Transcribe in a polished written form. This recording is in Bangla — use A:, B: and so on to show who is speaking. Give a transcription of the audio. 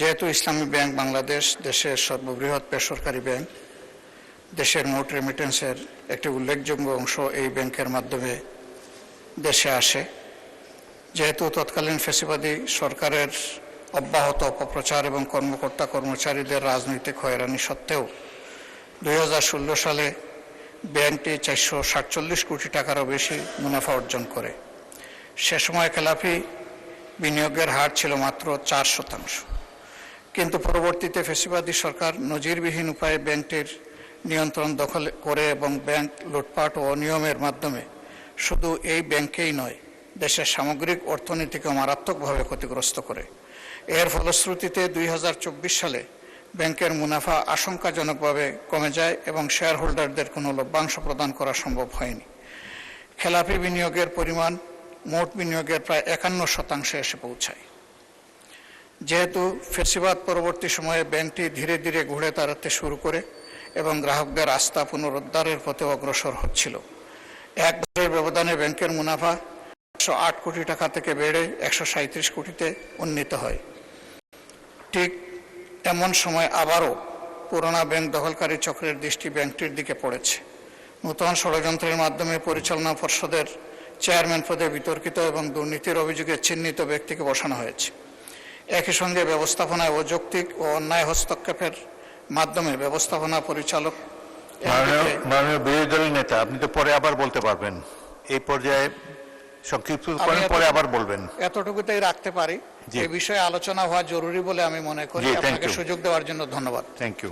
A: যেহেতু ইসলামী ব্যাংক বাংলাদেশ দেশের সর্ববৃহৎ বেসরকারি ব্যাংক, দেশের মোট রেমিটেন্সের একটি উল্লেখযোগ্য অংশ এই ব্যাংকের মাধ্যমে দেশে আসে। যেহেতু তৎকালীন ফ্যাসিবাদী সরকারের অব্যাহত অপপ্রচার এবং কর্মকর্তা কর্মচারীদের রাজনৈতিক হয়রানি সত্ত্বেও 2016 সালে ব্যাংকটি 447 কোটি টাকারও বেশি মুনাফা অর্জন করে। সে সময় খেলাপি বিনিয়োগের হার ছিল মাত্র 4%। কিন্তু পরবর্তীতে ফ্যাসিবাদী সরকার নজিরবিহীন উপায়ে ব্যাংকটির নিয়ন্ত্রণ দখল করে এবং ব্যাংক লুটপাট ও অনিয়মের মাধ্যমে শুধু এই ব্যাংকেই নয়, দেশের সামগ্রিক অর্থনীতিকে মারাত্মকভাবে ক্ষতিগ্রস্ত করে। এর ফলশ্রুতিতে 2024 সালে ব্যাংকের মুনাফা আশঙ্কাজনকভাবে কমে যায় এবং শেয়ার হোল্ডারদের কোনো লভ্যাংশ প্রদান করা সম্ভব হয়নি। খেলাপি বিনিয়োগের পরিমাণ মোট বিনিয়োগের প্রায় 51% এসে পৌঁছায়। যেহেতু ফ্যাসিবাদ পরবর্তী সময়ে ব্যাংকটি ধীরে ধীরে ঘুরে দাঁড়াতে শুরু করে এবং গ্রাহকদের আস্থা পুনরুদ্ধারের পথে অগ্রসর হচ্ছিল, এক বছরের ব্যবধানে ব্যাংকের মুনাফা 108 কোটি টাকা থেকে বেড়ে 137 কোটিতে উন্নীত হয়। ঠিক এমন সময় আবারও পুরোনো ব্যাংক দখলকারী চক্রের দৃষ্টি ব্যাংকটির দিকে পড়েছে। নূতন ষড়যন্ত্রের মাধ্যমে পরিচালনা পর্ষদের চেয়ারম্যান পদে বিতর্কিত এবং দুর্নীতির অভিযোগে চিহ্নিত ব্যক্তিকে বসানো হয়েছে। একই সঙ্গে ব্যবস্থাপনায় অযৌক্তিক ও অন্যায় হস্তক্ষেপের মাধ্যমে ব্যবস্থাপনা পরিচালক।
B: মাননীয় বিরোধী দলের নেতা, আপনি তো পরে আবার বলতে পারবেন, এই পর্যায়ে সংক্ষিপ্ত করেন, পরে আবার বলবেন।
A: এতটুকুতেই রাখতে পারি। এই বিষয়ে আলোচনা হওয়া জরুরি বলে আমি মনে করি। আপনাকে সুযোগ দেওয়ার জন্য ধন্যবাদ।
B: Thank you.